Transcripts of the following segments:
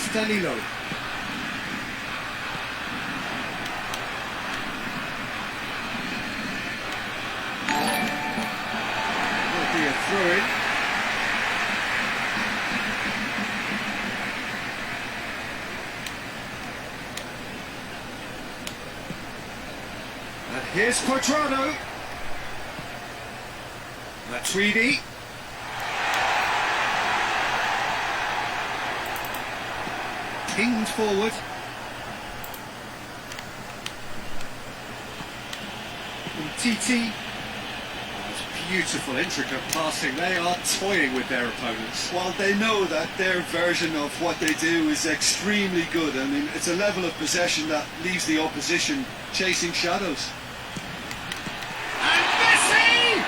It's Danilo. Will be a throw-in. And here's Quadrado. Matuidi. Pinged forward. And TT. That's beautiful, intricate passing. They are toying with their opponents. Well, they know that their version of what they do is extremely good. I mean, it's a level of possession that leaves the opposition chasing shadows. And Messi!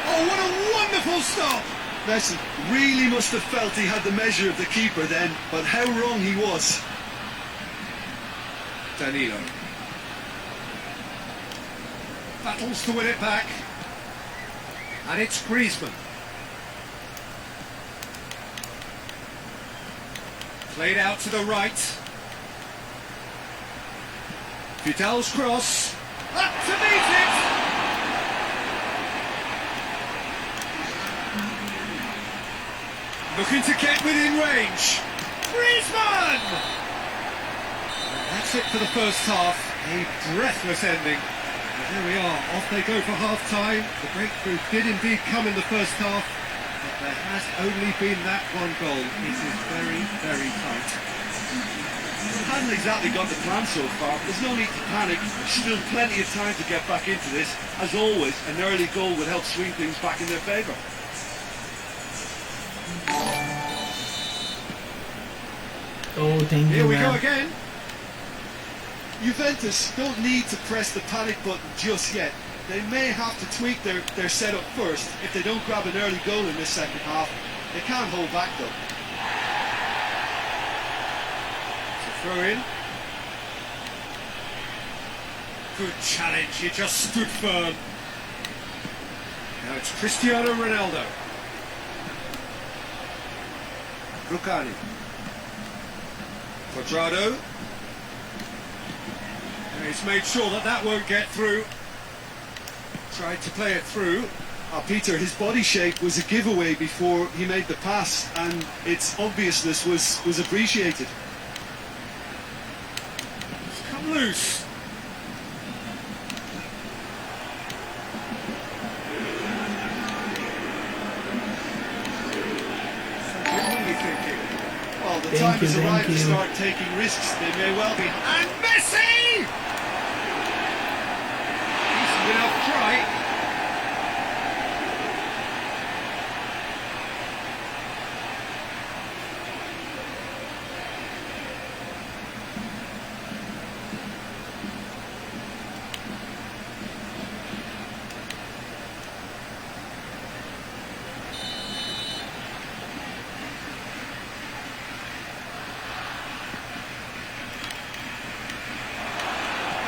Oh, what a wonderful stop! Messi really must have felt he had the measure of the keeper then, but how wrong he was. Danilo. Battles to win it back. And it's Griezmann. Played out to the right. Vidal's cross. Up to meet it! Looking to get within range. Griezmann! That's it for the first half. A breathless ending. And there we are. Off they go for half-time. The breakthrough did indeed come in the first half, but there has only been that one goal. It is very, very tight. Haven't exactly got the plan so far. There's no need to panic. There's still plenty of time to get back into this. As always, an early goal would help swing things back in their favour. Oh, thank Here you, we go man. again. Juventus don't need to press the panic button just yet. They may have to tweak their setup first. If they don't grab an early goal in this second half, they can't hold back though. Throw in. Good challenge, he just stood firm. Now it's Cristiano Ronaldo. Rucani. Quadrado. And he's made sure that that won't get through. Tried to play it through. Peter, his body shape was a giveaway before he made the pass, and its obviousness was appreciated. It's come loose. So what are you thinking? Well, the Thank time you, has thank arrived to you. start taking risks. They may well be. And Messi! Decent enough try.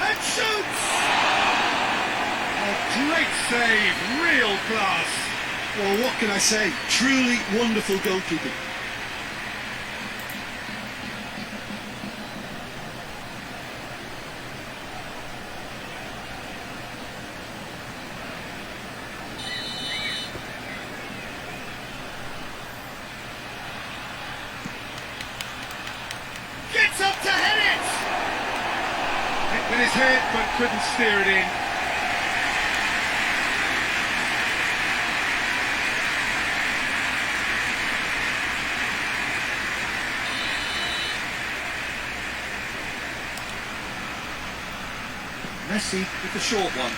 And shoots! A great save, real class. Well, what can I say? Truly wonderful goalkeeping. Gets up to head it! Hit with his head, but couldn't steer it in. Messi with the short one.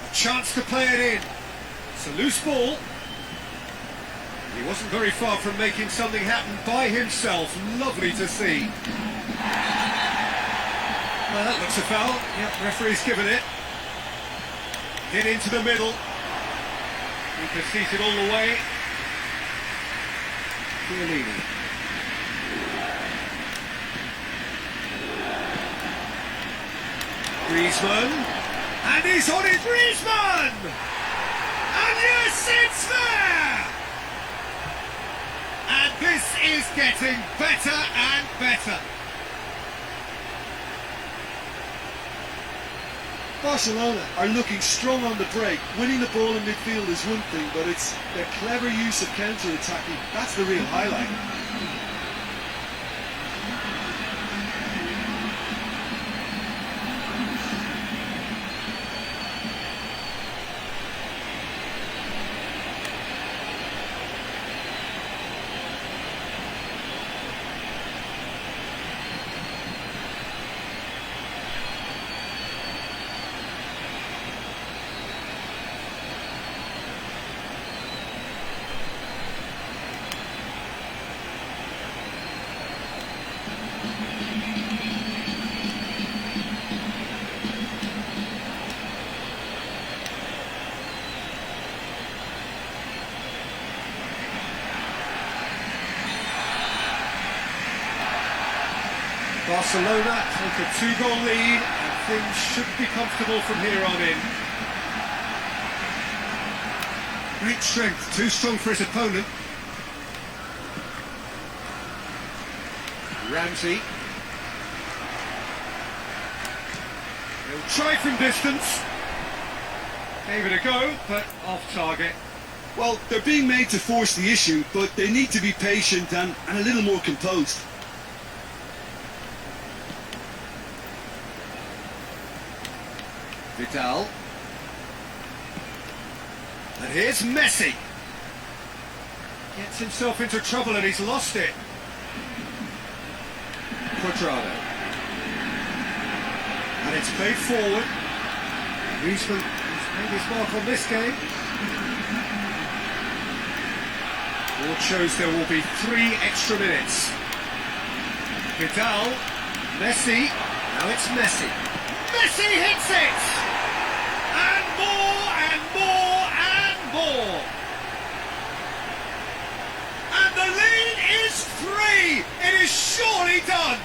A chance to play it in. It's a loose ball. He wasn't very far from making something happen by himself. Lovely to see. Well, that looks a foul. Yep, referee's given it. Hit into the middle. He can see it all the way. Chiellini. Griezmann. And he's on it, Griezmann! And yes, it's there! This is getting better and better. Barcelona are looking strong on the break. Winning the ball in midfield is one thing, but it's their clever use of counter-attacking. That's the real highlight. Barcelona take a 2-goal lead and things should be comfortable from here on in. Great strength, too strong for his opponent. Ramsey. He'll try from distance. Gave it a go, but off target. Well, they're being made to force the issue, but they need to be patient and a little more composed. Vidal. And here's Messi. Gets himself into trouble and he's lost it. Quadrado. And it's played forward. Griezmann has made his mark on this game. Board shows there will be 3 extra minutes. Vidal. Messi. Now it's Messi. Messi hits it! And more and more and more! And the lead is 3! It is surely done!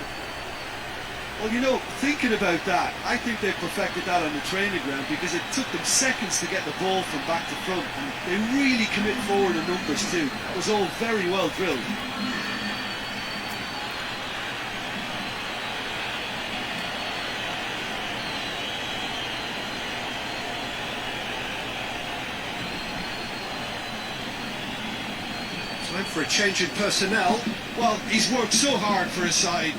Well, you know, thinking about that, I think they perfected that on the training ground because it took them seconds to get the ball from back to front, and they really commit forward in numbers too. That was all very well drilled. Time for a change in personnel. Well, he's worked so hard for his side,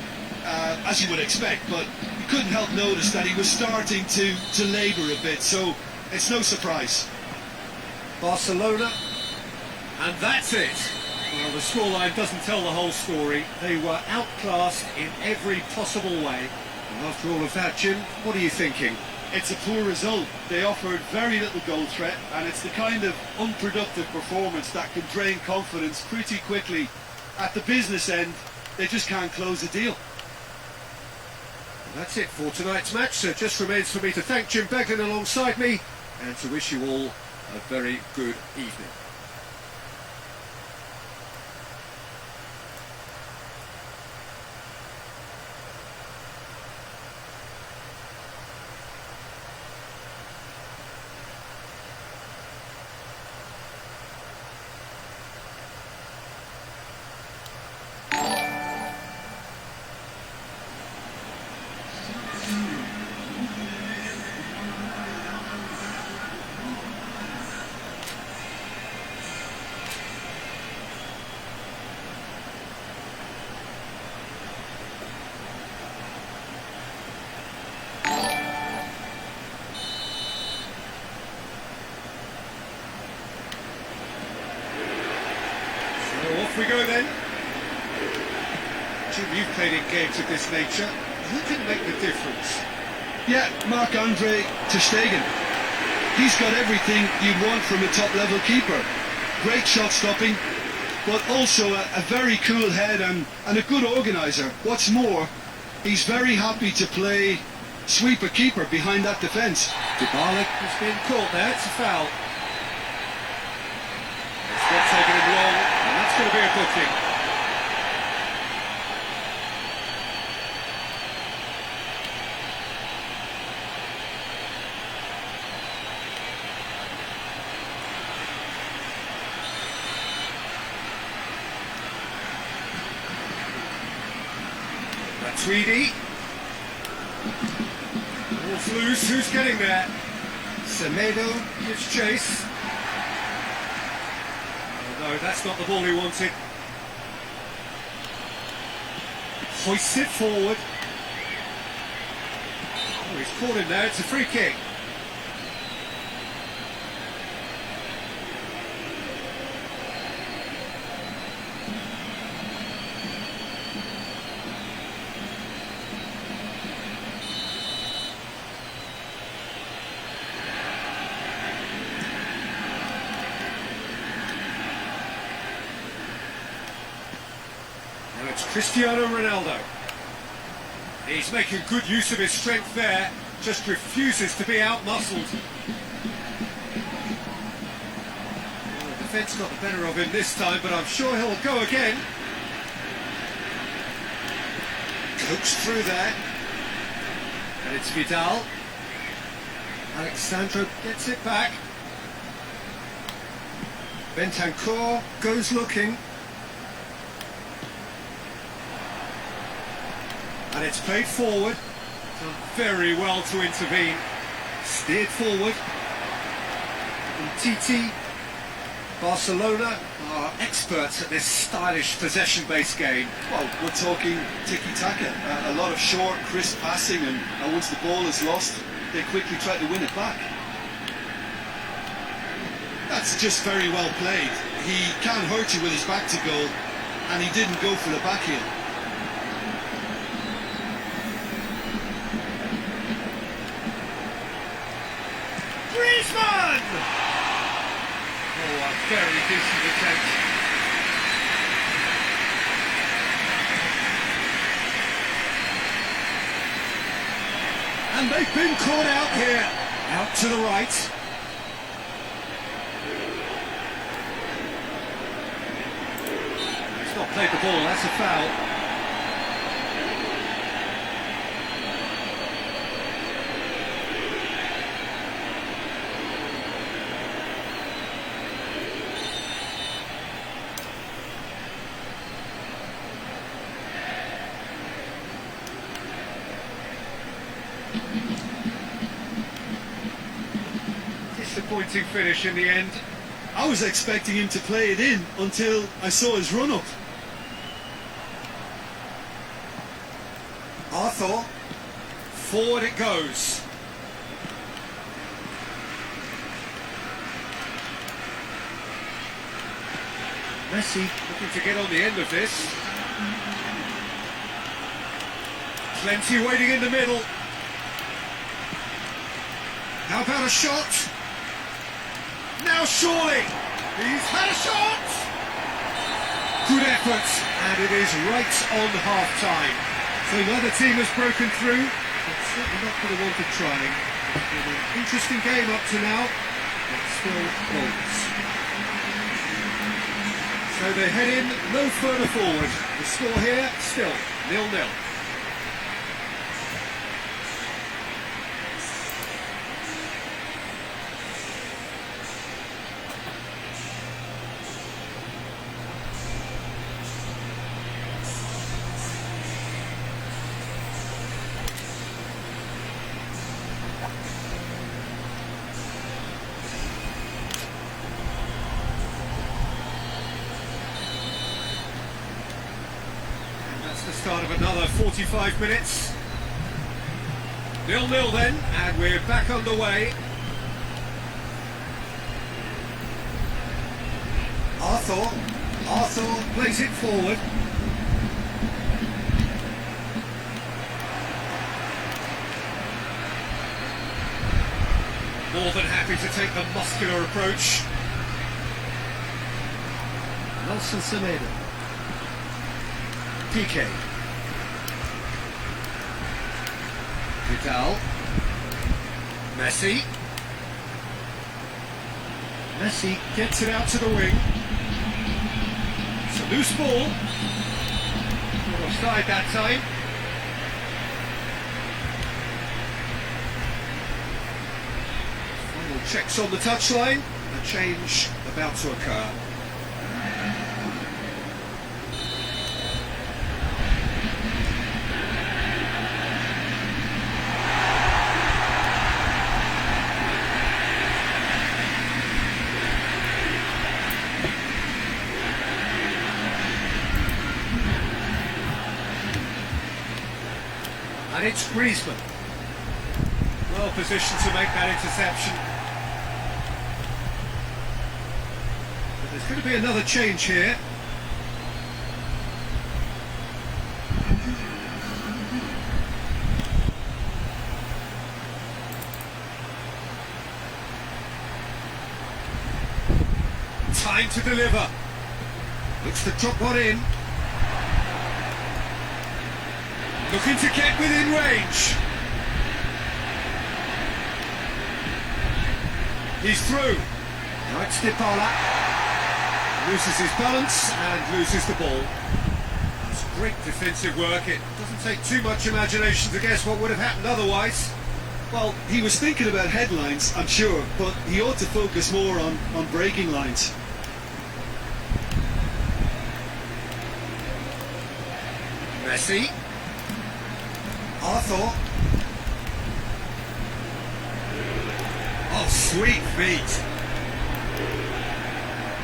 as you would expect, but you couldn't help notice that he was starting to labour a bit, so it's no surprise. Barcelona, and that's it. Well, the scoreline doesn't tell the whole story. They were outclassed in every possible way. And after all of that, Jim, what are you thinking? It's a poor result. They offered very little goal threat, and it's the kind of unproductive performance that can drain confidence pretty quickly. At the business end, they just can't close a deal. That's it for tonight's match. So it just remains for me to thank Jim Beglin alongside me and to wish you all a very good evening. Off we go then. Jim, you've played in games of this nature. Who can make the difference? Yeah, Marc-Andre ter Stegen. He's got everything you'd want from a top-level keeper. Great shot stopping, but also a very cool head and a good organiser. What's more, he's very happy to play sweeper keeper behind that defence. Dybala has been caught there. It's a foul. It's not taken him long, and that's going to be a booking. Tweedy. Ball's loose, who's getting there? Semedo gives chase. Oh no, that's not the ball he wanted. Hoists it forward. Oh, he's caught him there, it's a free kick. Now it's Cristiano Ronaldo. He's making good use of his strength there, just refuses to be out-muscled. Well, the defence got the better of him this time, but I'm sure he'll go again. Coaxed through there. And it's Vidal. Alexandro gets it back. Bentancur goes looking. And it's played forward. Done very well to intervene. Steered forward. Titi. Barcelona are experts at this stylish possession-based game. Well, we're talking tiki-taka. A lot of short, crisp passing, and once the ball is lost, they quickly try to win it back. That's just very well played. He can hurt you with his back to goal, and he didn't go for the back heel. Griezmann! Oh, a very decent attempt. And they've been caught out here. Out to the right. He's not played the ball, that's a foul. Disappointing finish in the end. I was expecting him to play it in until I saw his run-up. Arthur, forward it goes. Messi looking to get on the end of this. Plenty waiting in the middle. How about a shot? Now surely, he's had a shot! Good effort, and it is right on half-time. So neither team has broken through, but certainly not for the want of trying. It's been an interesting game up to now, but still goals. So they head in no further forward. The score here, still 0-0. The start of another 45 minutes. 0-0 then, and we're back underway. Arthur plays it forward. More than happy to take the muscular approach. Nelson Semedo. PK. Vidal. Messi. Messi gets it out to the wing. It's a loose ball. Not offside that time. Final checks on the touchline. A change about to occur. And it's Griezmann. Well positioned to make that interception. But there's going to be another change here. Time to deliver. Looks to drop one in. Looking to get within range. He's through. Now it's Dybala. Loses his balance and loses the ball. That's great defensive work. It doesn't take too much imagination to guess what would have happened otherwise. Well, he was thinking about headlines, I'm sure, but he ought to focus more on breaking lines. Messi. Arthur. Oh, sweet feet.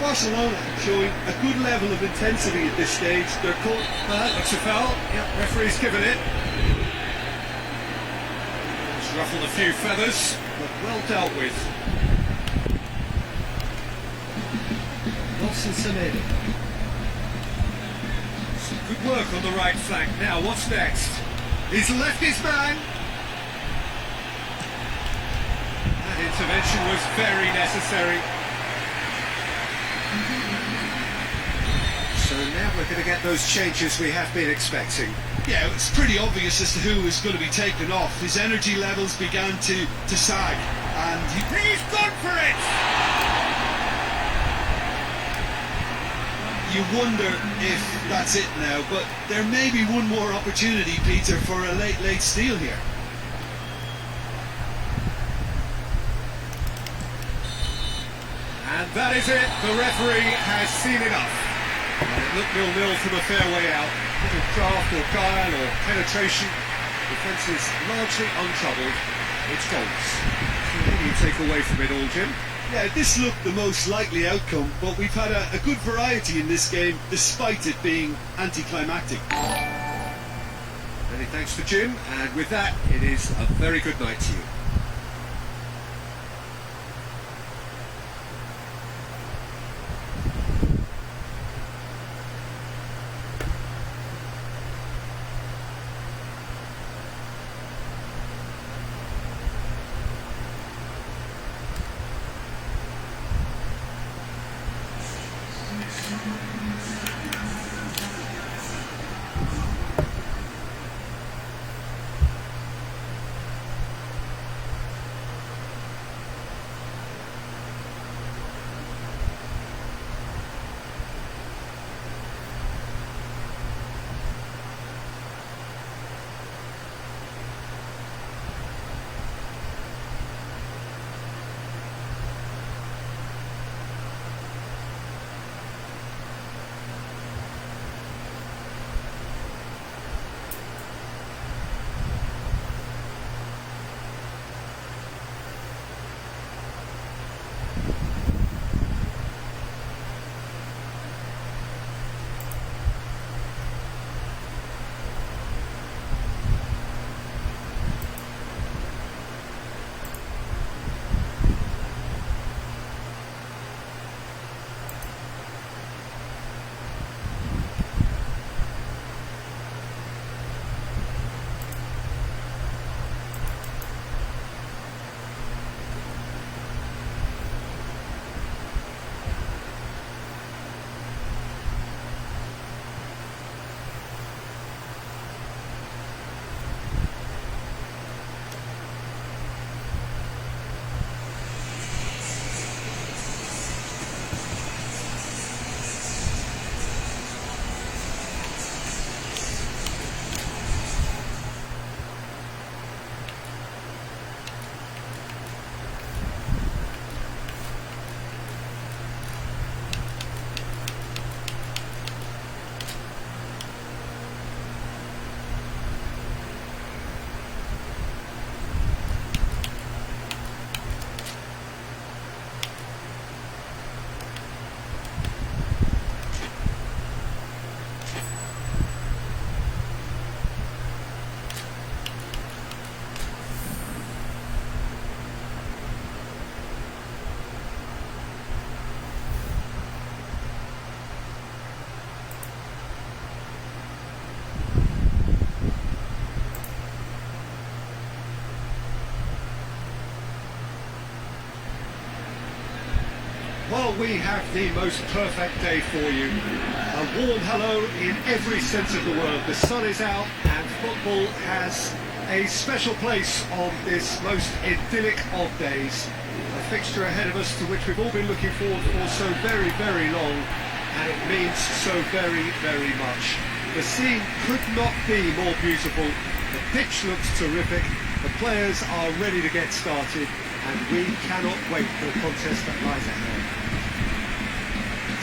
Barcelona showing a good level of intensity at this stage. They're caught. That's a foul. Yep, referee's given it. It's ruffled a few feathers, but well dealt with. Wilson Semedo. Some good work on the right flank. Now, what's next? He's left his man. That intervention was very necessary. So now we're going to get those changes we have been expecting. Yeah, it's pretty obvious as to who is going to be taken off. His energy levels began to sag, and He's gone for it! you wonder if that's it now, but there may be one more opportunity, Peter, for a late steal here. And that is it. The referee has seen enough. And it looked 0-0 from a fair way out. Little craft or guile or penetration. Defence is largely untroubled. It's goals. So what do you take away from it all, Jim? Yeah, this looked the most likely outcome, but we've had a good variety in this game, despite it being anticlimactic. Many thanks to Jim, and with that, it is a very good night to you. Well, we have the most perfect day for you. A warm hello in every sense of the word. The sun is out and football has a special place on this most idyllic of days. A fixture ahead of us to which we've all been looking forward for so very, very long, and it means so very, very much. The scene could not be more beautiful. The pitch looks terrific. The players are ready to get started, and we cannot wait for the contest that lies ahead.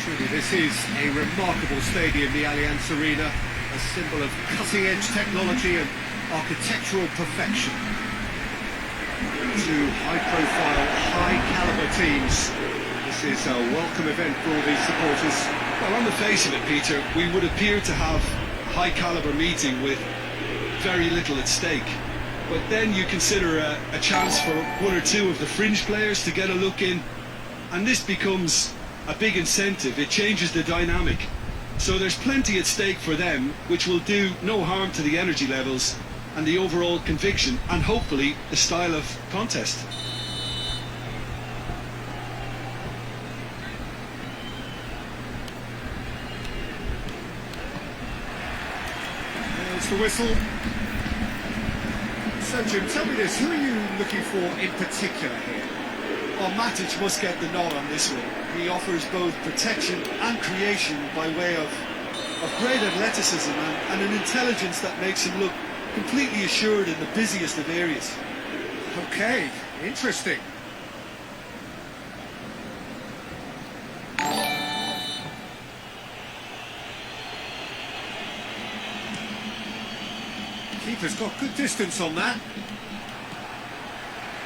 Truly, this is a remarkable stadium, the Allianz Arena, a symbol of cutting-edge technology and architectural perfection. Two high-profile, high-caliber teams. This is a welcome event for all these supporters. Well, on the face of it, Peter, we would appear to have a high-caliber meeting with very little at stake. But then you consider a chance for one or two of the fringe players to get a look in, and this becomes a big incentive. It changes the dynamic. So there's plenty at stake for them, which will do no harm to the energy levels and the overall conviction, and hopefully the style of contest. There's the whistle. So Jim, tell me this, who are you looking for in particular here? Well, Matic must get the nod on this one. He offers both protection and creation by way of great athleticism and an intelligence that makes him look completely assured in the busiest of areas. Okay, interesting. Keeper's got good distance on that.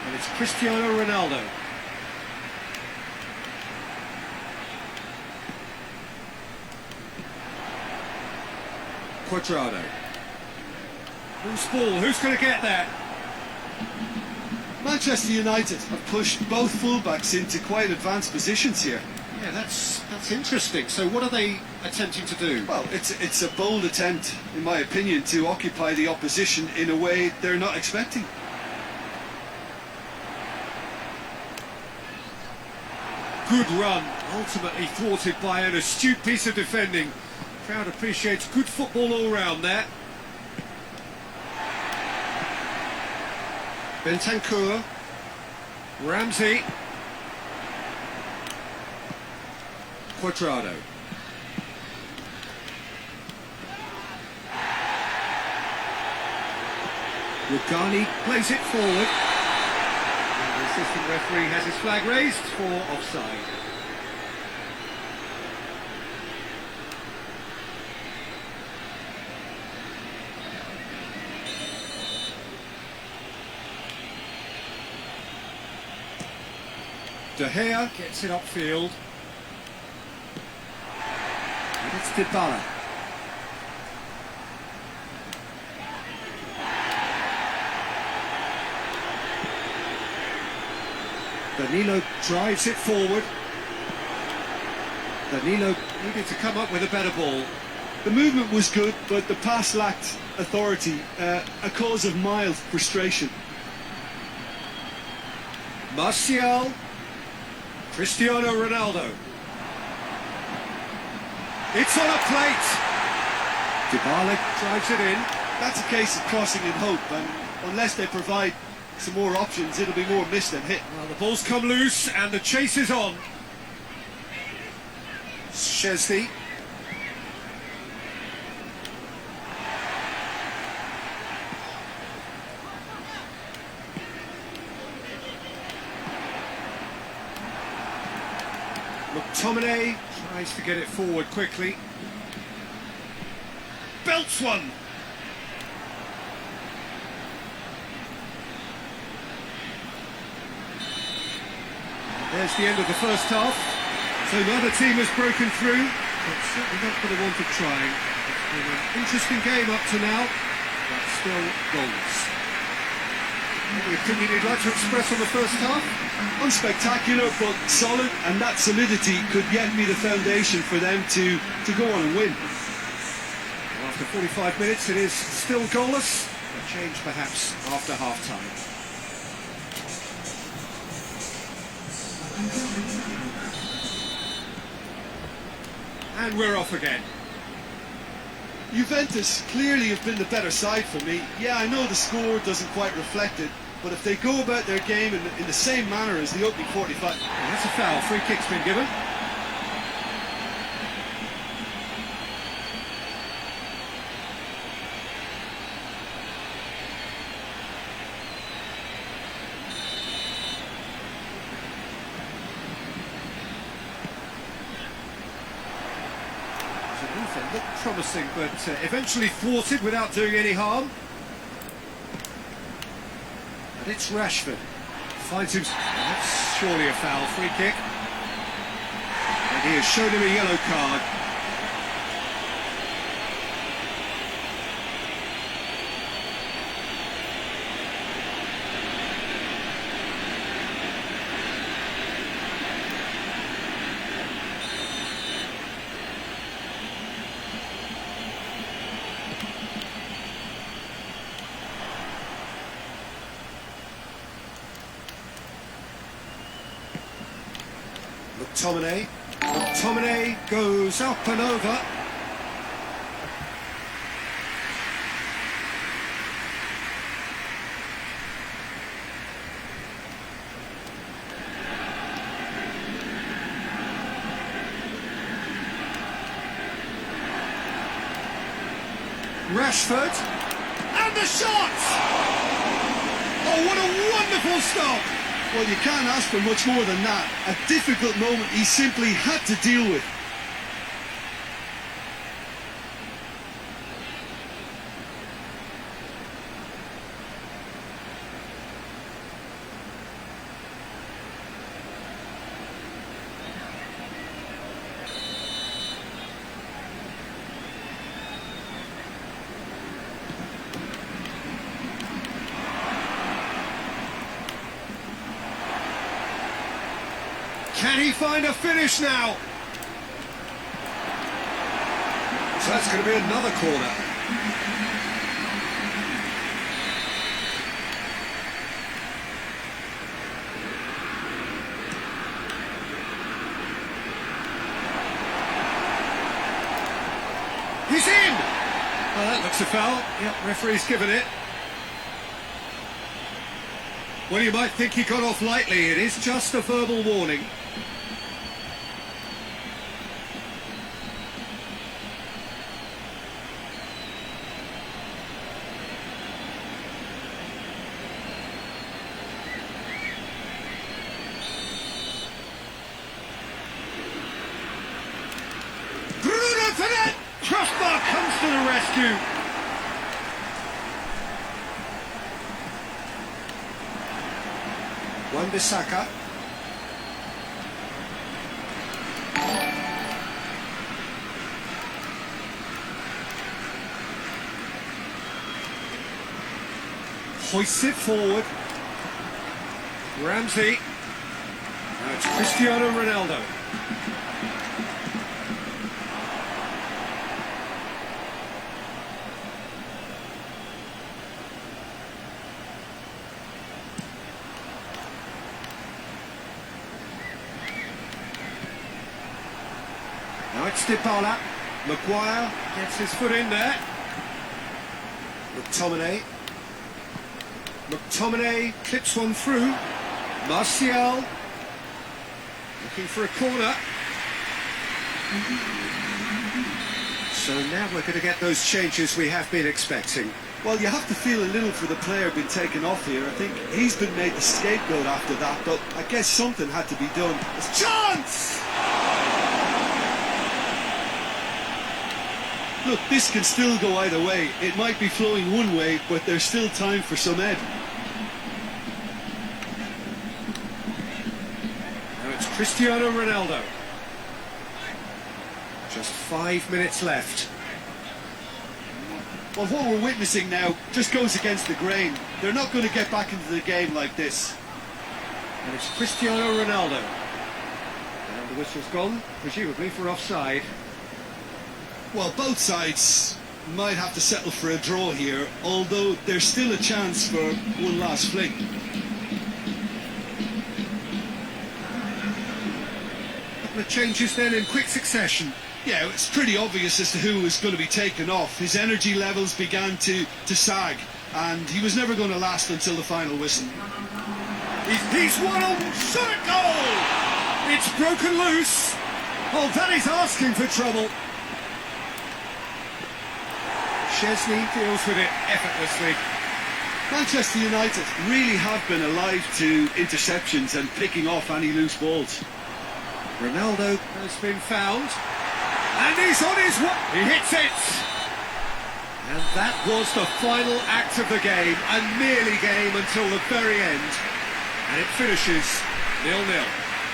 And it's Cristiano Ronaldo. Quadrado. Who's ball? Who's going to get that? Manchester United have pushed both fullbacks into quite advanced positions here. Yeah, that's interesting. So what are they attempting to do? Well, it's a bold attempt, in my opinion, to occupy the opposition in a way they're not expecting. Good run, ultimately thwarted by an astute piece of defending. Crowd appreciates good football all round there. Bentancur, Ramsey, Quadrado. Rugani plays it forward. And the assistant referee has his flag raised for offside. De Gea gets it upfield. And it's Dybala. Danilo drives it forward. Danilo needed to come up with a better ball. The movement was good, but the pass lacked authority, a cause of mild frustration. Martial. Cristiano Ronaldo. It's on a plate. Dybala drives it in. That's a case of crossing in hope, and unless they provide some more options, it'll be more missed than hit. Well, the ball's come loose and the chase is on. Szczesny. McTominay tries to get it forward quickly. Belts one. There's the end of the first half. So neither team has broken through, but certainly not for the want of trying. It's been an interesting game up to now, but still goals. Any opinion you'd like to express on the first half? Unspectacular, but solid, and that solidity could yet be the foundation for them to go on and win. Well, after 45 minutes, it is still goalless. A change perhaps after half-time. And we're off again. Juventus clearly have been the better side for me. Yeah, I know the score doesn't quite reflect it, but if they go about their game in the same manner as the opening 45... Well, that's a foul. Free kick's been given. It looked promising, but eventually thwarted without doing any harm. And it's Rashford. Finds him... That's surely a foul. Free kick. And he has shown him a yellow card. McTominay goes up and over. Rashford, and the shot! Oh, what a wonderful stop! Well, you can't ask for much more than that. A difficult moment he simply had to deal with. Can he find a finish now? So that's going to be another corner. He's in! Well, that looks a foul. Yep, referee's given it. Well, you might think he got off lightly. It is just a verbal warning. Bruno Fernandes! Crossbar comes to the rescue. Wan-Bissaka. Hoists it forward. Ramsey. Now it's Cristiano Ronaldo. Now it's Dybala. Maguire gets his foot in there. McTominay clips one through. Martial looking for a corner. So now we're going to get those changes we have been expecting. Well, you have to feel a little for the player being taken off here. I think he's been made the scapegoat after that, but I guess something had to be done. Chance! Look, this can still go either way. It might be flowing one way, but there's still time for some ebb. Now it's Cristiano Ronaldo. Just 5 minutes left. Well, what we're witnessing now just goes against the grain. They're not going to get back into the game like this. And it's Cristiano Ronaldo. And the whistle's gone, presumably for offside. Well, both sides might have to settle for a draw here, although there's still a chance for one last fling. The changes then in quick succession. Yeah, it's pretty obvious as to who was going to be taken off. His energy levels began to sag, and he was never going to last until the final whistle. He's one on, shot at goal! It's broken loose. Oh, that is asking for trouble. Chesney deals with it effortlessly. Manchester United really have been alive to interceptions and picking off any loose balls. Ronaldo has been found. And he's on his way. He hits it. And that was the final act of the game. A nearly game until the very end. And it finishes 0-0.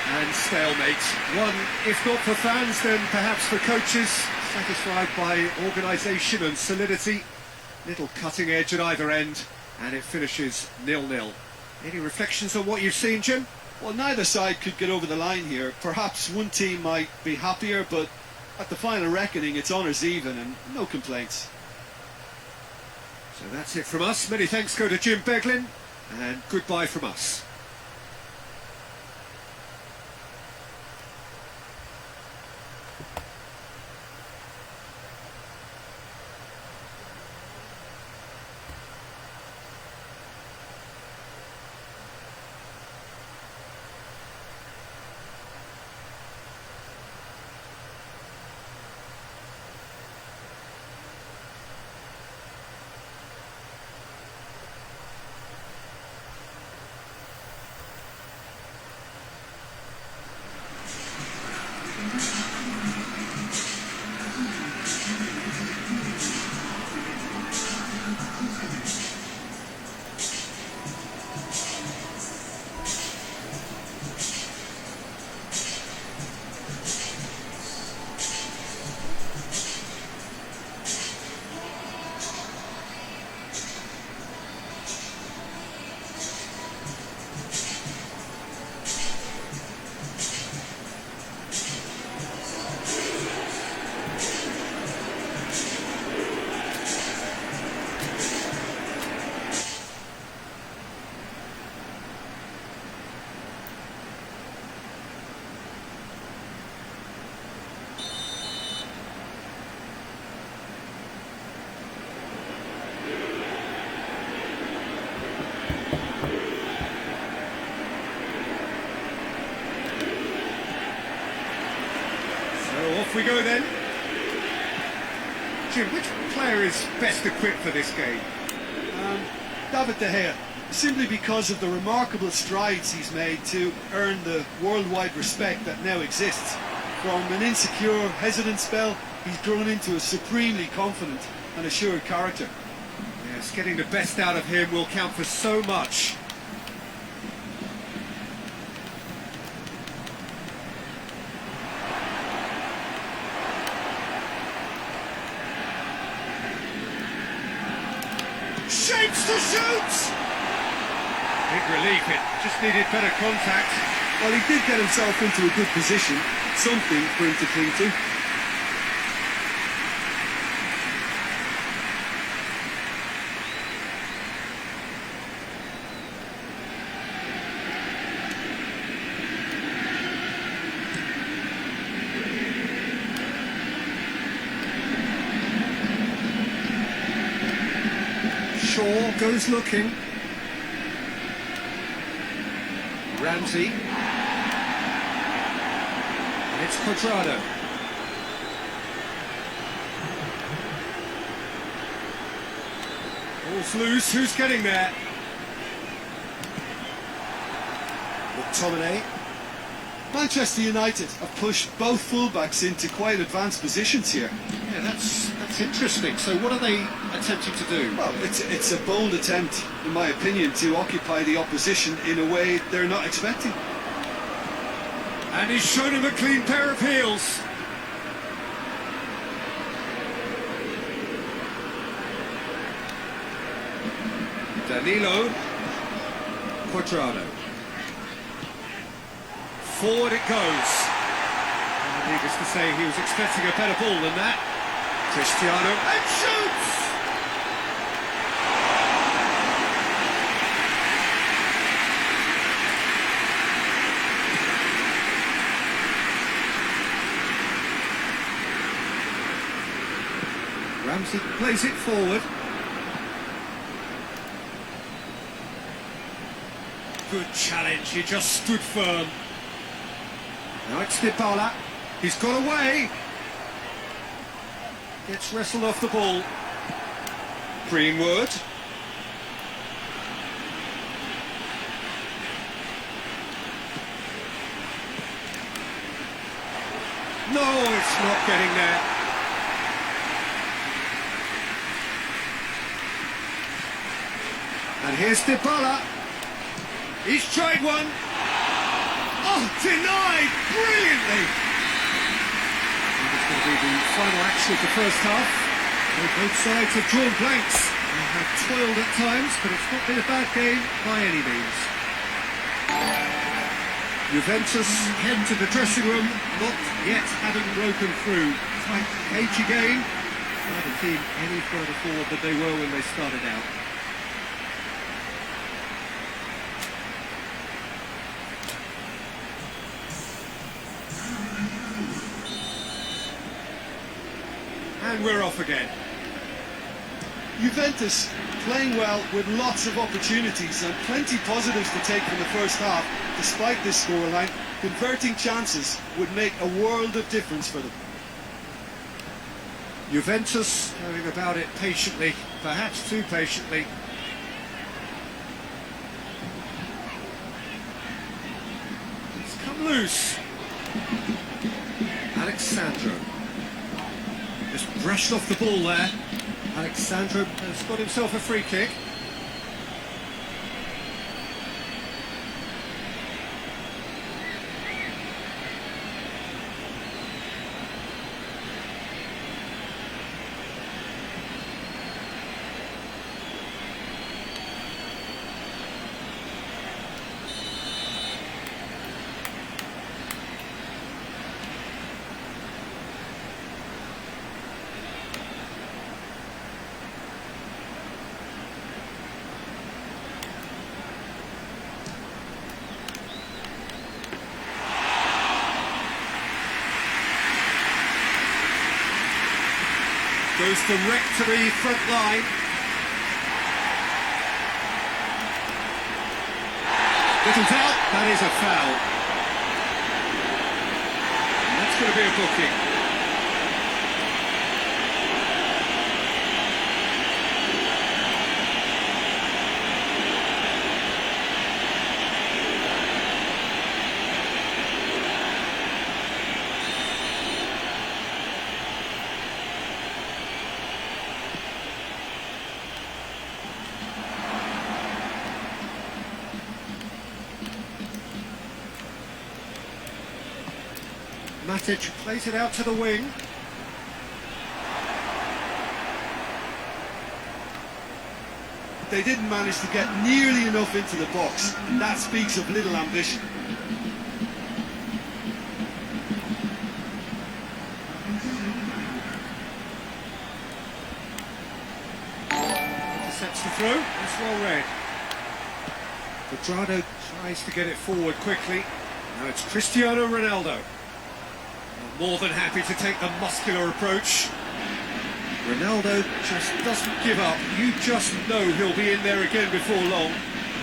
And stalemate. One, if not for fans, then perhaps for coaches. Satisfied by organisation and solidity. Little cutting edge at either end. And it finishes 0-0. Any reflections on what you've seen, Jim? Well, neither side could get over the line here. Perhaps one team might be happier, but at the final reckoning, it's honours even and no complaints. So that's it from us. Many thanks go to Jim Beglin, and goodbye from us. Off we go then. Jim, which player is best equipped for this game? David De Gea, simply because of the remarkable strides he's made to earn the worldwide respect that now exists. From an insecure, hesitant spell, he's grown into a supremely confident and assured character. Yes, getting the best out of him will count for so much. Shapes to shoot! Big relief, it just needed better contact. Well, he did get himself into a good position, something for him to cling to. Shaw goes looking. Ramsey. And it's Quadrado. Ball's loose, who's getting there? McTominay. Manchester United have pushed both fullbacks into quite advanced positions here. Yeah, that's interesting. So what are they attempting to do? Well, it's a bold attempt, in my opinion, to occupy the opposition in a way they're not expecting. And he's shown him a clean pair of heels. Danilo. Quadrado. Forward it goes. Needless to say, he was expecting a better ball than that. Cristiano, and shoots! Ramsey plays it forward. Good challenge, he just stood firm. Now it's Dybala. He's got away. Gets wrestled off the ball. Greenwood. No, it's not getting there. And here's Dybala. He's tried one. Oh, denied brilliantly. And it's going to be the final action of the first half. Both sides have drawn blanks. They have toiled at times, but it's not been a bad game by any means. Juventus head to the dressing room, not yet having broken through. Tight cage again. Not a team any further forward than they were when they started out. And we're off again. Juventus playing well with lots of opportunities and plenty positives to take from the first half. Despite this scoreline, converting chances would make a world of difference for them. Juventus going about it patiently, perhaps too patiently. It's come loose. Alexandro. Just brushed off the ball there. Alexandro has got himself a free kick. Goes direct to the front line. Little's out, that is a foul. And that's going to be a booking. Matic plays it out to the wing. They didn't manage to get nearly enough into the box, and that speaks of little ambition. Intercepts the throw, that's well read. Quadrado tries to get it forward quickly. Now it's Cristiano Ronaldo. More than happy to take the muscular approach. Ronaldo just doesn't give up. You just know he'll be in there again before long.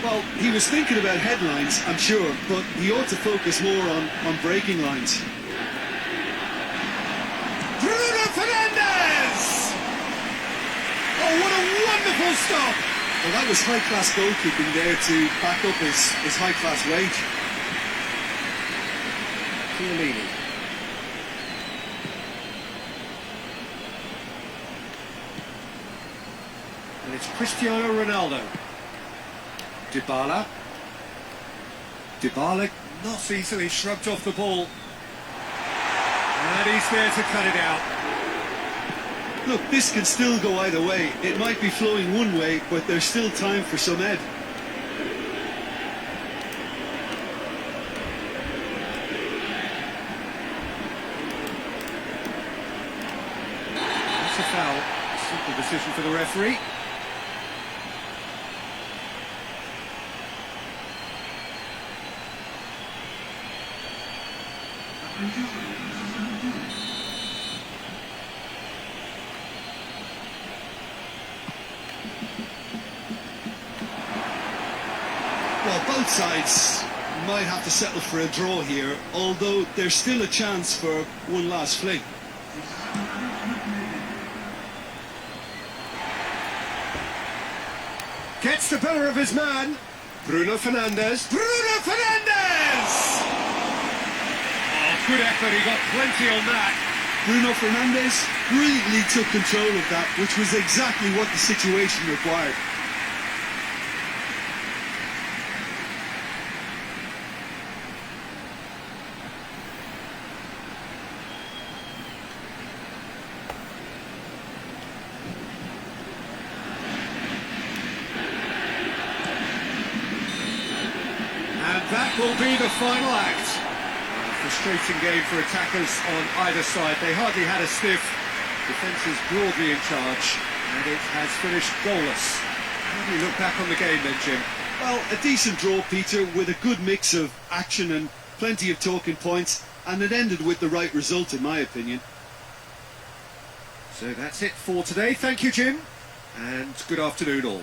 Well, he was thinking about headlines, I'm sure, but he ought to focus more on breaking lines. Bruno Fernandes! Oh, what a wonderful stop! Well, that was high-class goalkeeping there to back up his high-class wage. Chiellini. And it's Cristiano Ronaldo. Dybala. Dybala not easily shrugged off the ball. And he's there to cut it out. Look, this can still go either way. It might be flowing one way, but there's still time for some ed. That's a foul. Simple decision for the referee. sides might have to settle for a draw here, although there's still a chance for one last fling. Gets the better of his man. Bruno Fernandes. Bruno Fernandes! Oh, good effort. He got plenty on that. Bruno Fernandes brilliantly took control of that, which was exactly what the situation required. And that will be the final act. A frustrating game for attackers on either side. They hardly had a sniff. Defence is broadly in charge, and it has finished goalless. How do you look back on the game then, Jim? Well, a decent draw, Peter, with a good mix of action and plenty of talking points, and it ended with the right result, in my opinion. So that's it for today. Thank you, Jim, and good afternoon all.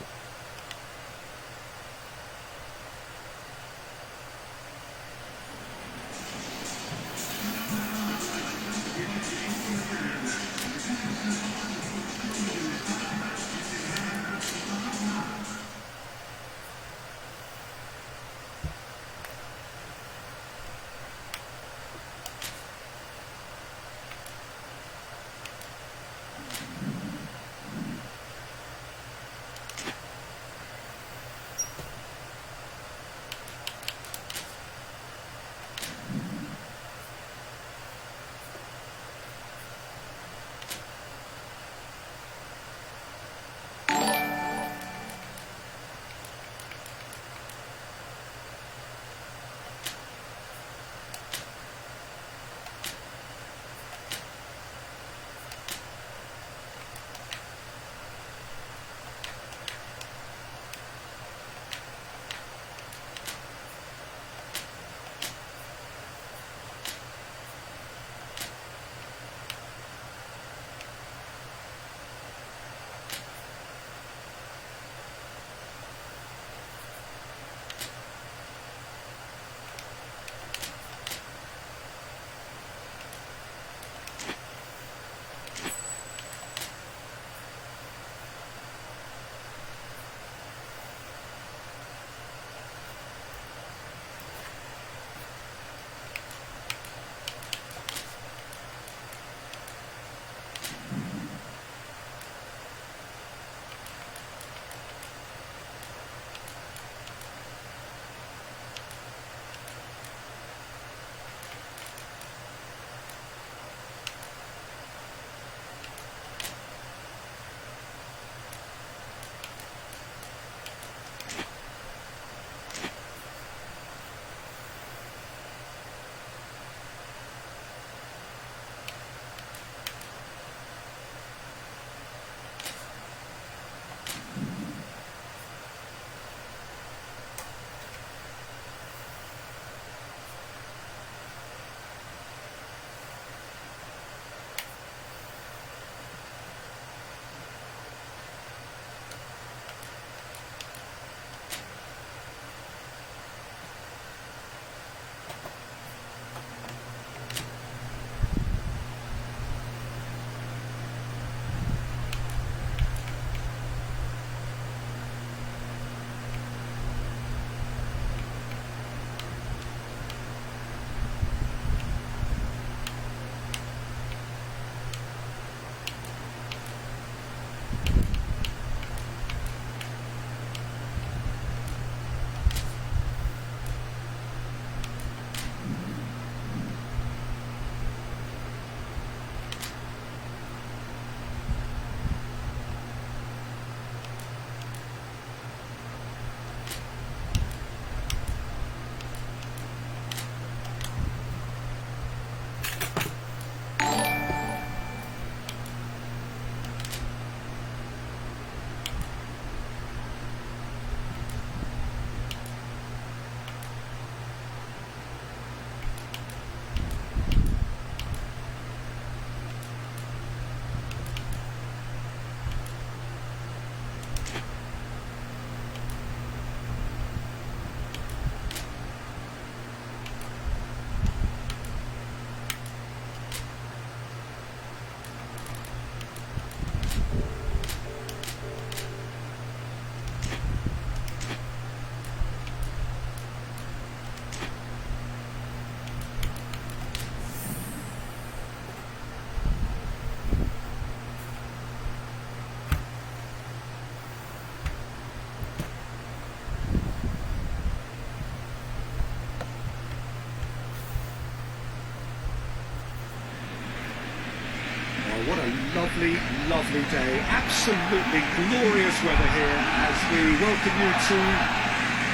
Well, what a lovely, lovely day. Absolutely glorious weather here as we welcome you to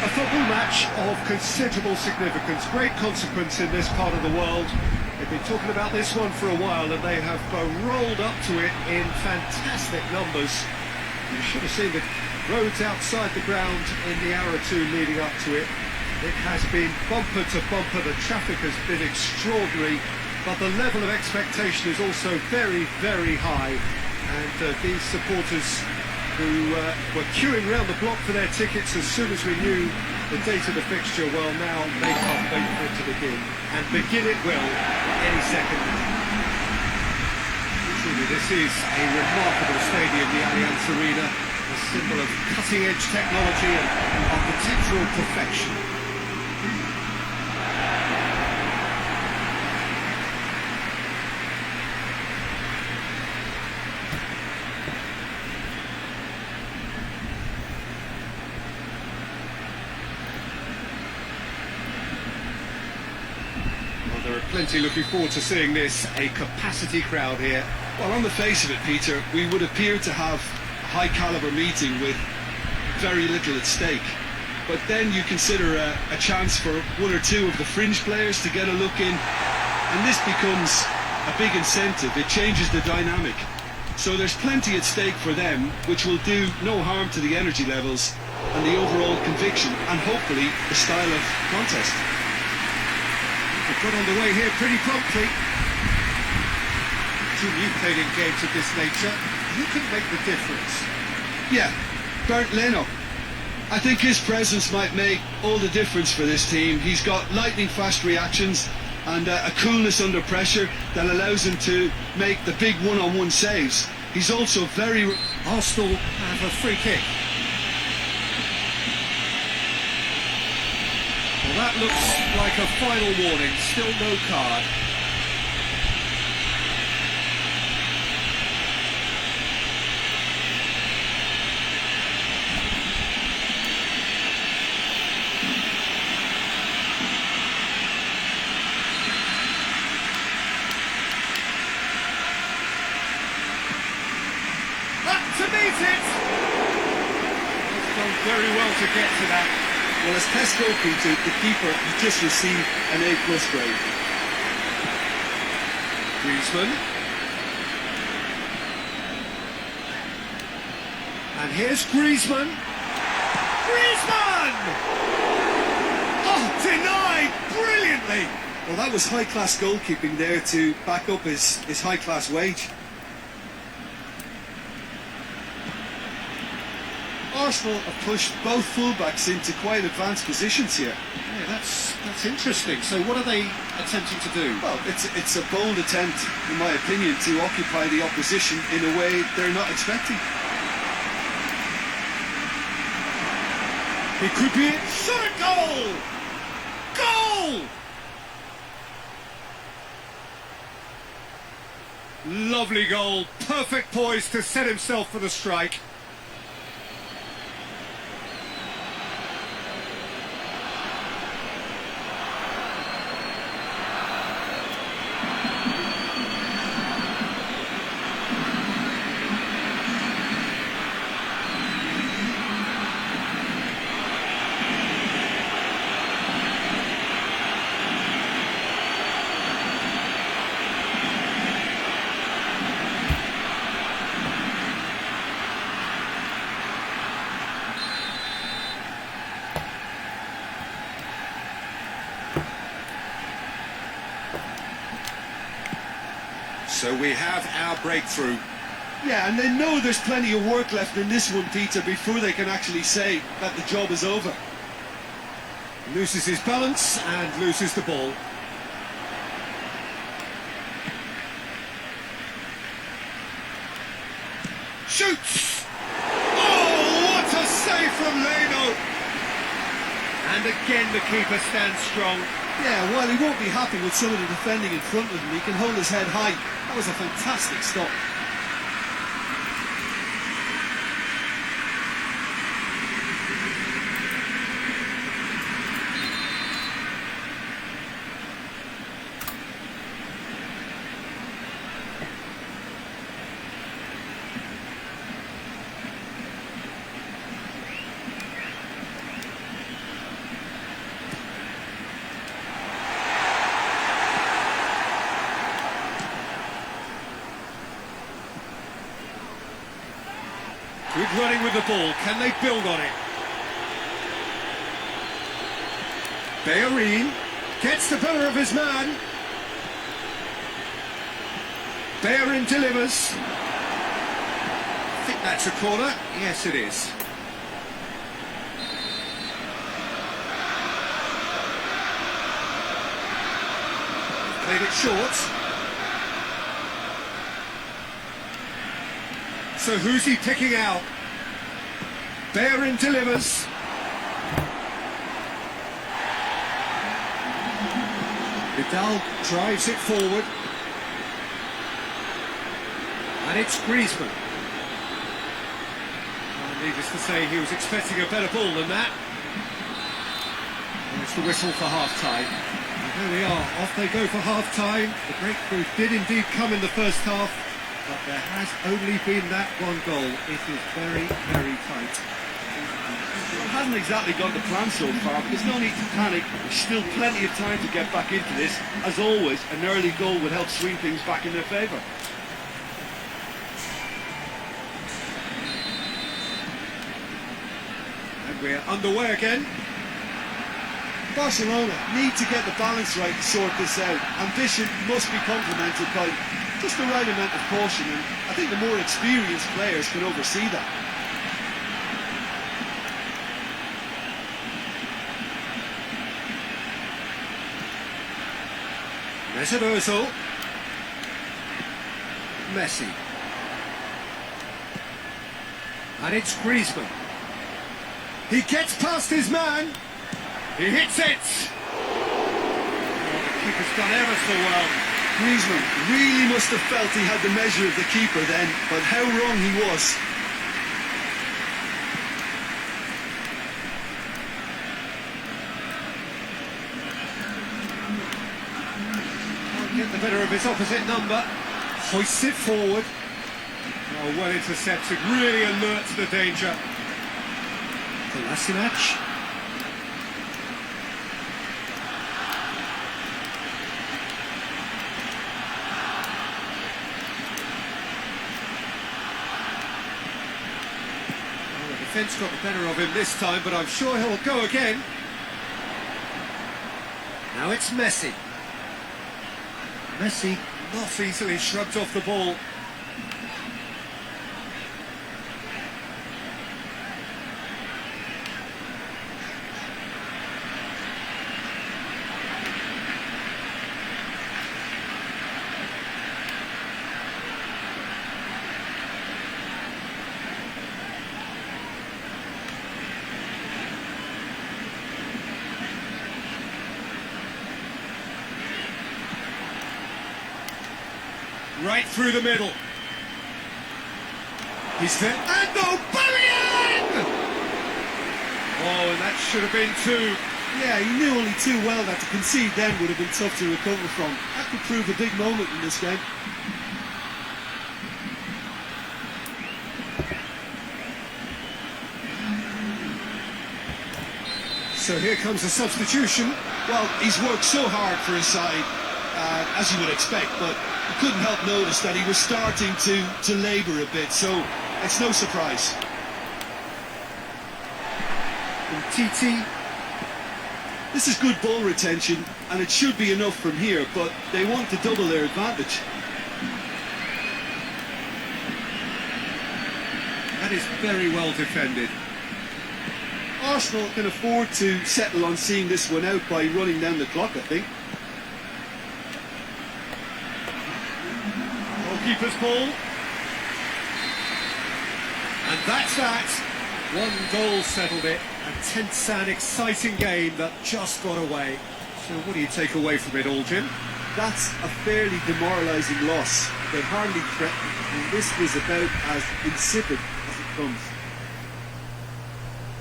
a football match of considerable significance, great consequence in this part of the world. They've been talking about this one for a while and they have rolled up to it in fantastic numbers. You should have seen the roads outside the ground in the hour or two leading up to it. It has been bumper to bumper, the traffic has been extraordinary, but the level of expectation is also very, very high. And these supporters who were queuing round the block for their tickets as soon as we knew the date of the fixture, well, now they can't wait for it to begin. And begin it will any second now. Truly, this is a remarkable stadium, the Allianz Arena, a symbol of cutting-edge technology and architectural perfection. There are plenty looking forward to seeing this, a capacity crowd here. Well, on the face of it, Peter, we would appear to have a high-caliber meeting with very little at stake. But then you consider a chance for one or two of the fringe players to get a look in, and this becomes a big incentive. It changes the dynamic. So there's plenty at stake for them, which will do no harm to the energy levels and the overall conviction, and hopefully the style of contest. They've got on the way here pretty promptly. Jim, you've played in games of this nature. Who can make the difference? Yeah, Bernd Leno. I think his presence might make all the difference for this team. He's got lightning-fast reactions and a coolness under pressure that allows him to make the big one-on-one saves. He's also very... Arsenal have a free kick. Well, that looks like a final warning, still no card. Up to meet it! It's done very well to get to that. Well, as test goalkeeper, the keeper, he just received an A+ grade. Griezmann. And here's Griezmann. Griezmann! Oh, denied brilliantly! Well, that was high-class goalkeeping there to back up his high-class wage. Arsenal have pushed both fullbacks into quite advanced positions here. Yeah, that's interesting. So what are they attempting to do? Well, it's a bold attempt, in my opinion, to occupy the opposition in a way they're not expecting. It could be it. Shot a goal! Goal! Lovely goal. Perfect poise to set himself for the strike. So we have our breakthrough. Yeah, and they know there's plenty of work left in this one, Peter, before they can actually say that the job is over. Loses his balance and loses the ball. Shoots! Oh, what a save from Leno! And again the keeper stands strong. Yeah, while he won't be happy with some of the defending in front of him, he can hold his head high. That was a fantastic stop. Good running with the ball. Can they build on it? Bellerin gets the better of his man. Bellerin delivers. I think that's a corner. Yes, it is. Played it short. So who's he picking out? Bellerin delivers. Vidal drives it forward. And it's Griezmann. Needless to say, he was expecting a better ball than that. And it's the whistle for half-time. And there we are, off they go for half-time. The breakthrough did indeed come in the first half, but there has only been that one goal. It is very, very tight. Well, it hasn't exactly gone to plan so far, but there's no need to panic. There's still plenty of time to get back into this. As always, an early goal would help swing things back in their favour. And we're underway again. Barcelona need to get the balance right to sort this out. Ambition must be complemented by just the right amount of caution, and I think the more experienced players can oversee that. There's Ozil. Messi. And it's Griezmann. He gets past his man. He hits it. Oh, the keeper's done ever so well. Griezmann really must have felt he had the measure of the keeper then, but how wrong he was. Can't get the better of his opposite number. Hoists it forward. Oh, well intercepted, really alert to the danger. Kolasinac. Well, the defence got the better of him this time, but I'm sure he'll go again. Now it's Messi. Messi not easily shrugged off the ball. Right through the middle. He's there. And Bellerin! Oh, and that should have been two. Yeah, he knew only too well that to concede then would have been tough to recover from. That could prove a big moment in this game. So here comes a substitution. Well, he's worked so hard for his side, as you would expect, but you couldn't help notice that he was starting to labour a bit, so it's no surprise. And TT. This is good ball retention, and it should be enough from here, but they want to double their advantage. That is very well defended. Arsenal can afford to settle on seeing this one out by running down the clock, I think. Goalkeeper's ball. And that's that. One goal settled it. A tense and exciting game that just got away. So what do you take away from it all, Jim? That's a fairly demoralising loss. They hardly threatened, and this was about as insipid as it comes.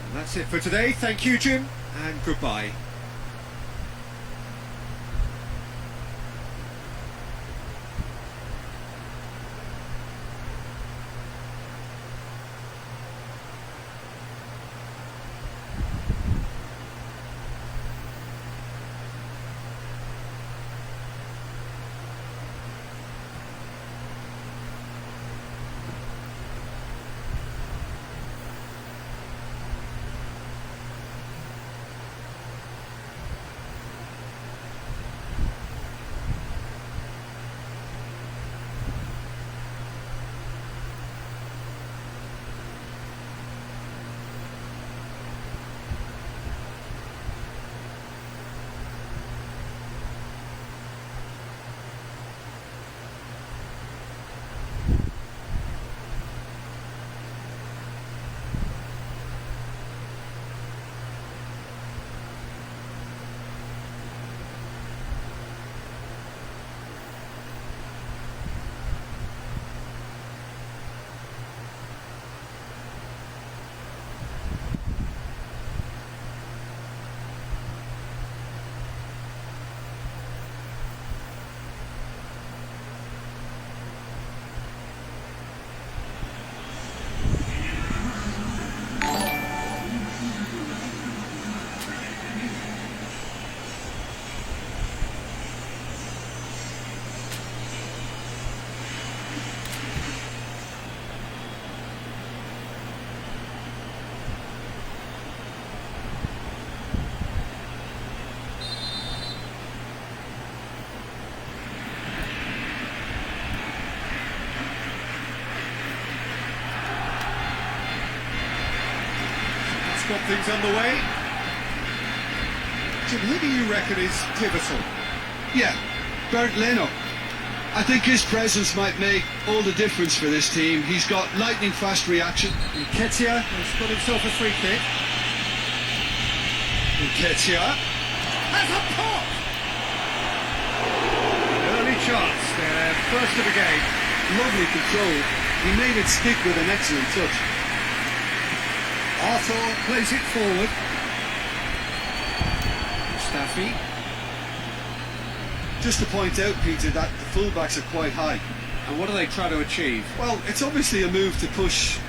And that's it for today. Thank you, Jim, and goodbye. got things underway. Jim, who do you reckon is pivotal? Yeah, Bernd Leno. I think his presence might make all the difference for this team. He's got lightning fast reaction. Nketiah has got himself a free kick. Nketiah has a pop! Early chance, their first of the game. Lovely control. He made it stick with an excellent touch. Arthur plays it forward. Mustafi. Just to point out, Peter, that the fullbacks are quite high. And what are they trying to achieve? Well, it's obviously a move to push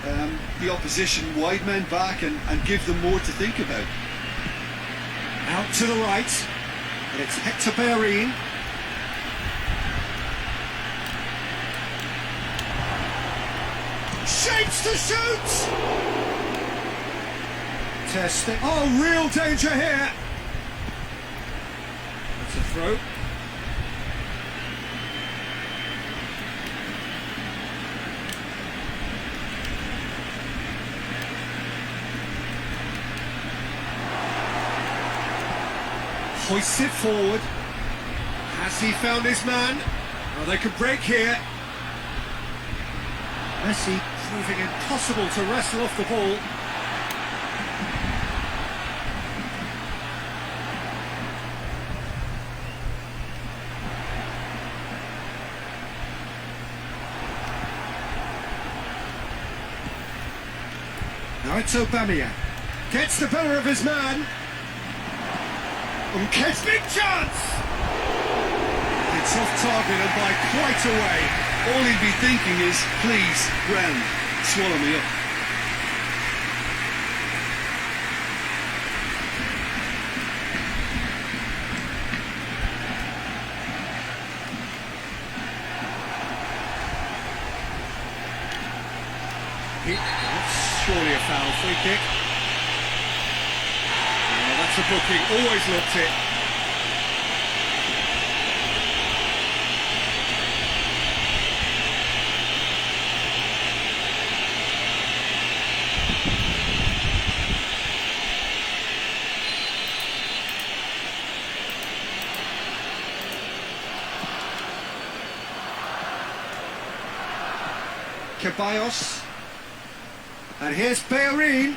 the opposition wide men back and give them more to think about. Out to the right. And it's Hector Bellerin. Shapes to shoot! Testing. Oh, real danger here! That's a throw. Hoists it forward. Has he found his man? Well, they could break here. Messi proving impossible to wrestle off the ball. Now it's Aubameyang. Gets the better of his man. Gets big chance! It's off target and by quite a way. All he'd be thinking is, please, ground, swallow me up. That's surely a foul. Free kick. Oh, that's a booking. Always looked it. Ceballos. And here's Bellerin.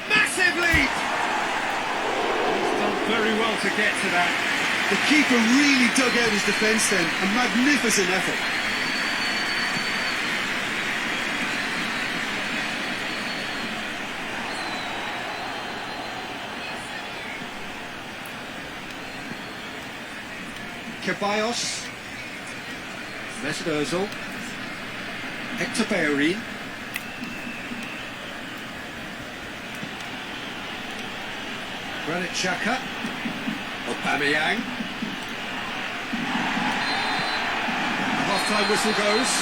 Massive lead! He's done very well to get to that. The keeper really dug out his defence then. A magnificent effort. Ceballos. Mesut Ozil. Hector Bellerin. Granit Xhaka. Aubameyang. The half-time whistle goes.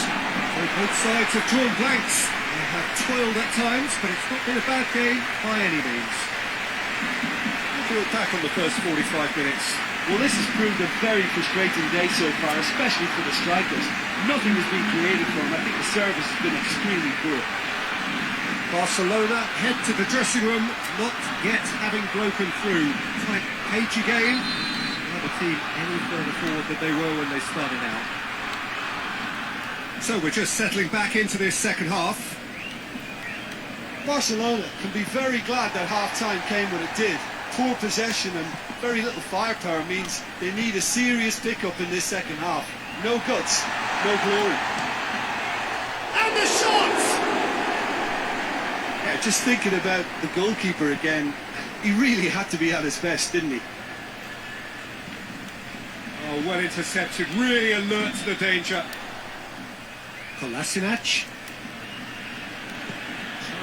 So both sides have drawn blanks. They have toiled at times, but it's not been a bad game by any means. We'll look back on the first 45 minutes. Well, this has proved a very frustrating day so far, especially for the strikers. Nothing has been created for them. I think the service has been extremely poor. Barcelona head to the dressing room, not yet having broken through. Tight, cagey game. Not a team any further forward than they were when they started out. So we're just settling back into this second half. Barcelona can be very glad that half-time came when it did. Poor possession and very little firepower means they need a serious pick-up in this second half. No guts, no glory. And the shot! Yeah, just thinking about the goalkeeper again, he really had to be at his best, didn't he? Oh, well intercepted, really alert to the danger. Kolasinac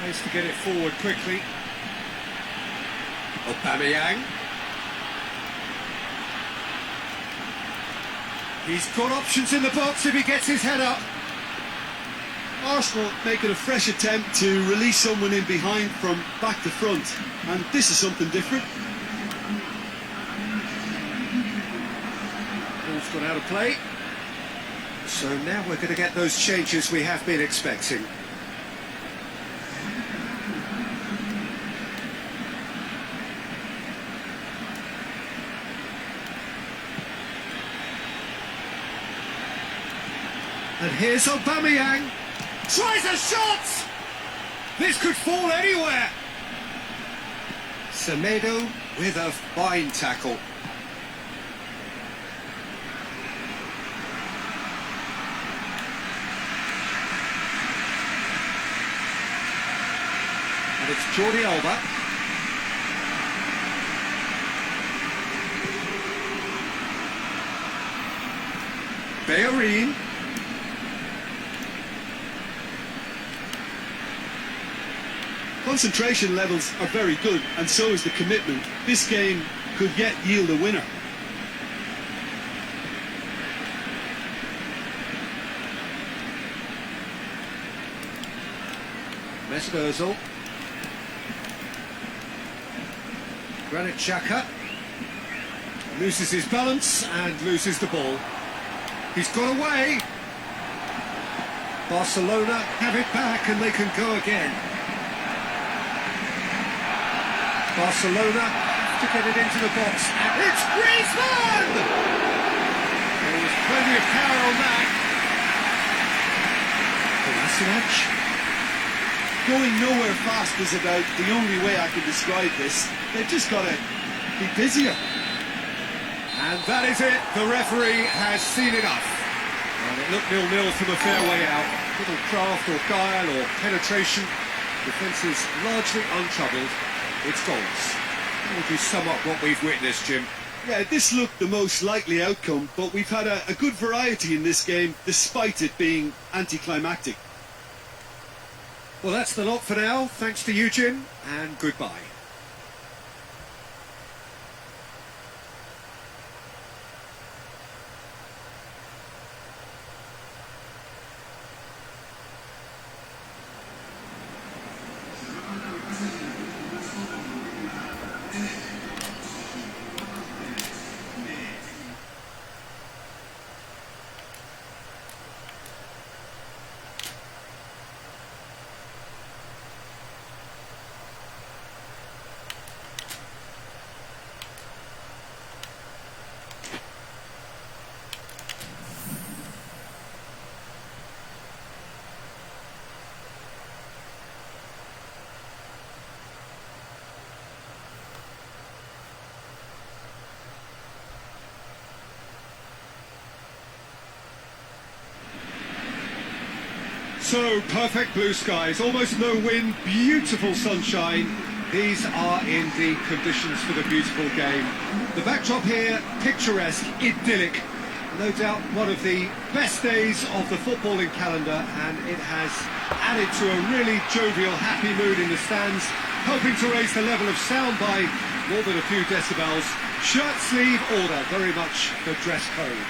tries to get it forward quickly. Aubameyang. He's got options in the box if he gets his head up. Arsenal making a fresh attempt to release someone in behind from back to front, and this is something different. Ball's gone out of play. So now we're going to get those changes we have been expecting. And here's Aubameyang. Tries a shot! This could fall anywhere. Semedo with a fine tackle. And it's Jordi Alba. Bellerin. Concentration levels are very good, and so is the commitment. This game could yet yield a winner. Mesut Ozil. Granit Xhaka loses his balance and loses the ball. He's got away. Barcelona have it back and they can go again. Barcelona to get it into the box, and it's Griezmann! There was plenty of power on that. Kolasinac. Going nowhere fast is about the only way I can describe this. They've just got to be busier. And that is it. The referee has seen enough. And it looked 0-0 from a fair way out. Little craft or guile or penetration. Defence is largely untroubled. It's goals. How would you sum up what we've witnessed, Jim? Yeah, this looked the most likely outcome, but we've had a good variety in this game, despite it being anticlimactic. Well, that's the lot for now. Thanks to you, Jim, and goodbye. So, perfect blue skies, almost no wind, beautiful sunshine. These are in the conditions for the beautiful game. The backdrop here, picturesque, idyllic. No doubt one of the best days of the footballing calendar, and it has added to a really jovial, happy mood in the stands, helping to raise the level of sound by more than a few decibels. Shirt sleeve order, very much the dress code.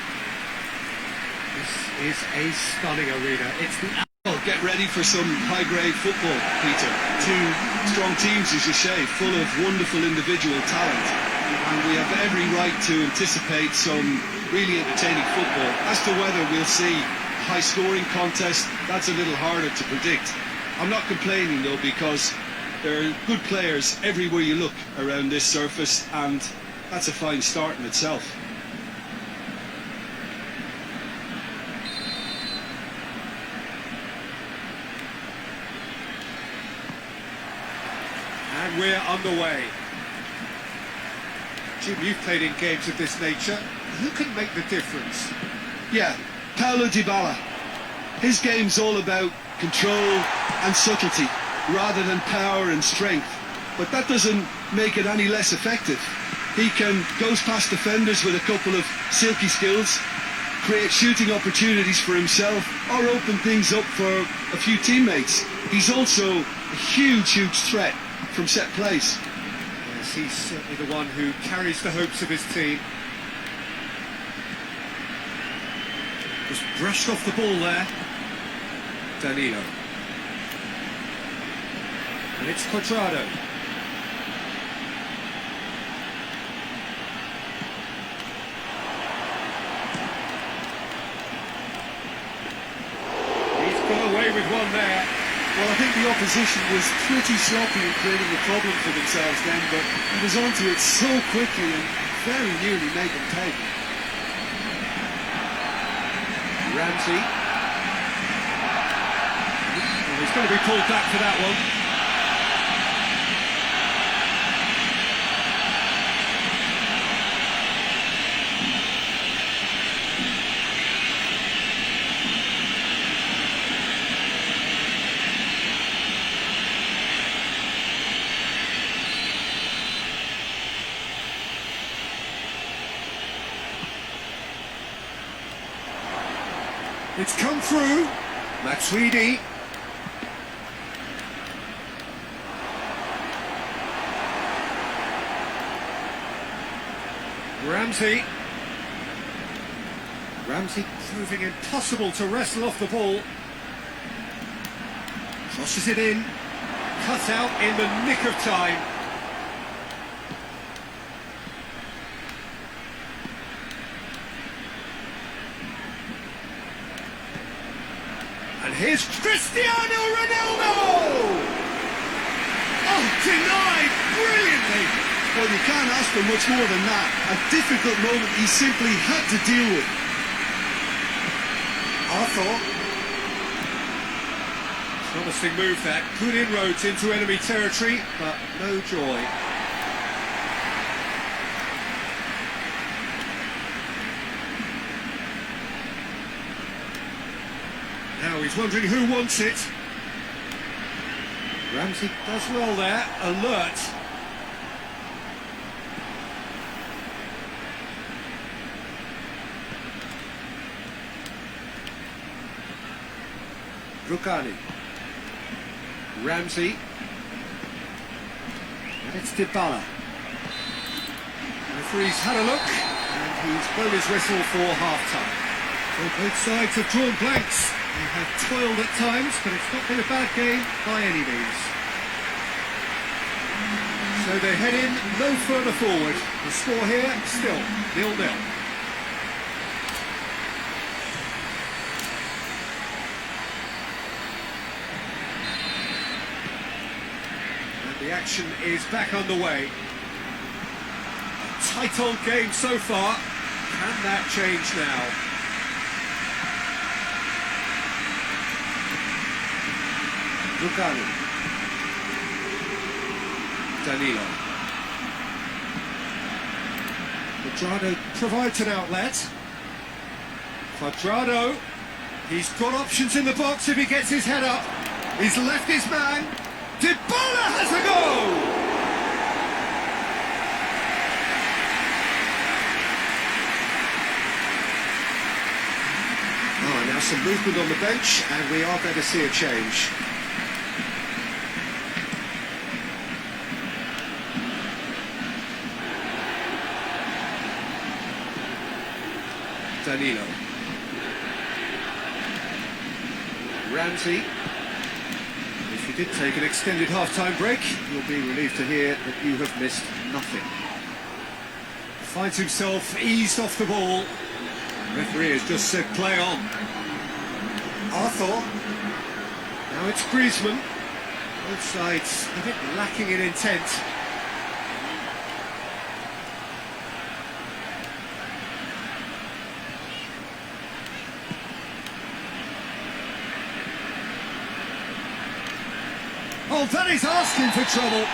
This is a stunning arena. It's the Well, get ready for some high-grade football, Peter. Two strong teams, as you say, full of wonderful individual talent. And we have every right to anticipate some really entertaining football. As to whether we'll see a high-scoring contest, that's a little harder to predict. I'm not complaining, though, because there are good players everywhere you look around this surface, and that's a fine start in itself. And we're underway. Jim, you've played in games of this nature. Who can make the difference? Yeah, Paulo Dybala. His game's all about control and subtlety, rather than power and strength. But that doesn't make it any less effective. He goes past defenders with a couple of silky skills, create shooting opportunities for himself, or open things up for a few teammates. He's also a huge threat from set plays. Yes, he's certainly the one who carries the hopes of his team. Just brushed off the ball there. Danilo. And it's Cuadrado. He's got away with one there. Well, I think the opposition was pretty sloppy in creating a problem for themselves then, but he was onto it so quickly and very nearly made them pay. Ramsey. He's going to be pulled back for that one. It's come through. Pes2020. Ramsey proving impossible to wrestle off the ball. Crosses it in. Cut out in the nick of time. And here's Cristiano Ronaldo! Oh, denied brilliantly! Well, you can't ask for much more than that. A difficult moment he simply had to deal with. Arthur. Promising move that. Good inroads into enemy territory, but no joy. Now he's wondering who wants it. Ramsey does well there, alert. Rukani. Ramsey. And it's Dybala. The referee's had a look, and he's blown his whistle for half-time. So both sides have drawn blanks. They have toiled at times, but it's not been a bad game by any means. So they head in no further forward. The score here, still 0-0. And the action is back underway. A tight old game so far. Can that change now? Rukani. Danilo. Quadrado provides an outlet. Quadrado. He's got options in the box if he gets his head up. He's left his man. Dybala has a go! Oh, now some movement on the bench, and we are going to see a change. Danilo. Ramsey. If you did take an extended half-time break, you'll be relieved to hear that you have missed nothing. Finds himself eased off the ball. The referee has just said play on. Arthur. Now it's Griezmann. Both sides a bit lacking in intent. Oh, that is asking for trouble.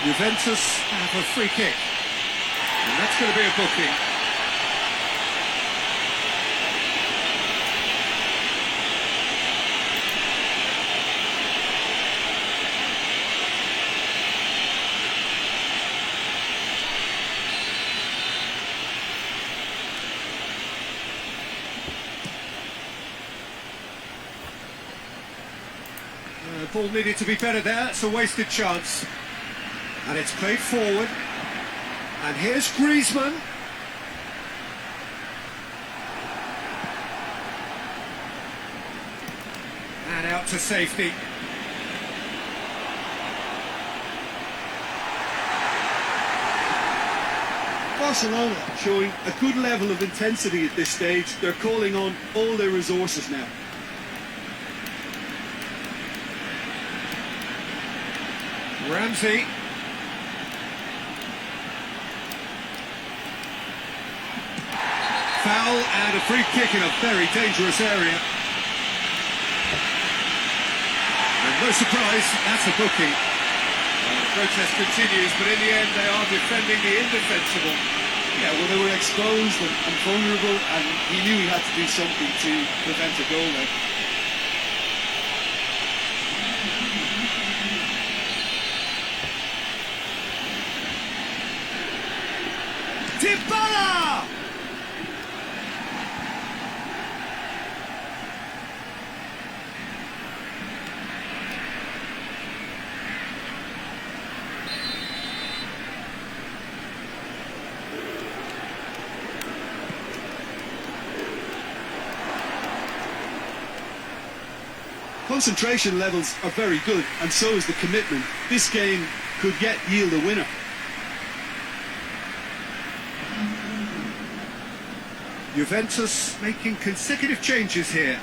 Juventus have a free kick. And that's going to be a booking. The ball needed to be better there, it's a wasted chance. And it's played forward. And here's Griezmann. And out to safety. Barcelona showing a good level of intensity at this stage. They're calling on all their resources now. Ramsey. Foul and a free kick in a very dangerous area. And No surprise, that's a booking. The protest continues, but in the end they are defending the indefensible. Yeah, well, they were exposed and vulnerable, and he knew he had to do something to prevent a goal there. Dybala! Concentration levels are very good, and so is the commitment. This game could yet yield a winner. Juventus making consecutive changes here.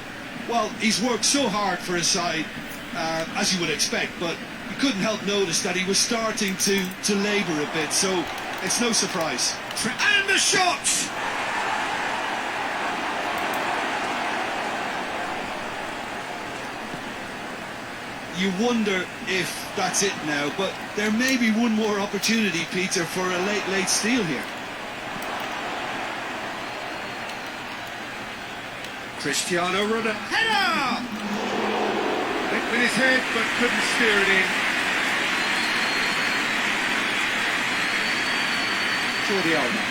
Well, he's worked so hard for his side, as you would expect, but you couldn't help notice that he was starting to labour a bit, so it's no surprise. And the shot! You wonder if that's it now, but there may be one more opportunity, Peter, for a late steal here. Cristiano Ronaldo. Header! Went with his head, but couldn't steer it in. Jordi Alba.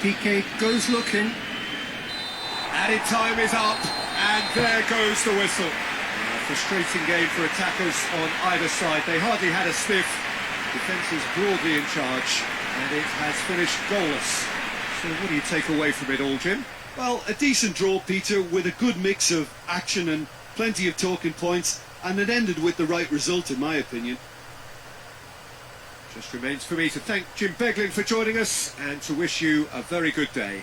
Piqué goes looking. Added time is up, and there goes the whistle. A frustrating game for attackers on either side. They hardly had a sniff. Defence is broadly in charge, and it has finished goalless. So what do you take away from it all, Jim? Well, a decent draw, Peter, with a good mix of action and plenty of talking points, and it ended with the right result, in my opinion. Just remains for me to thank Jim Beglin for joining us, and to wish you a very good day.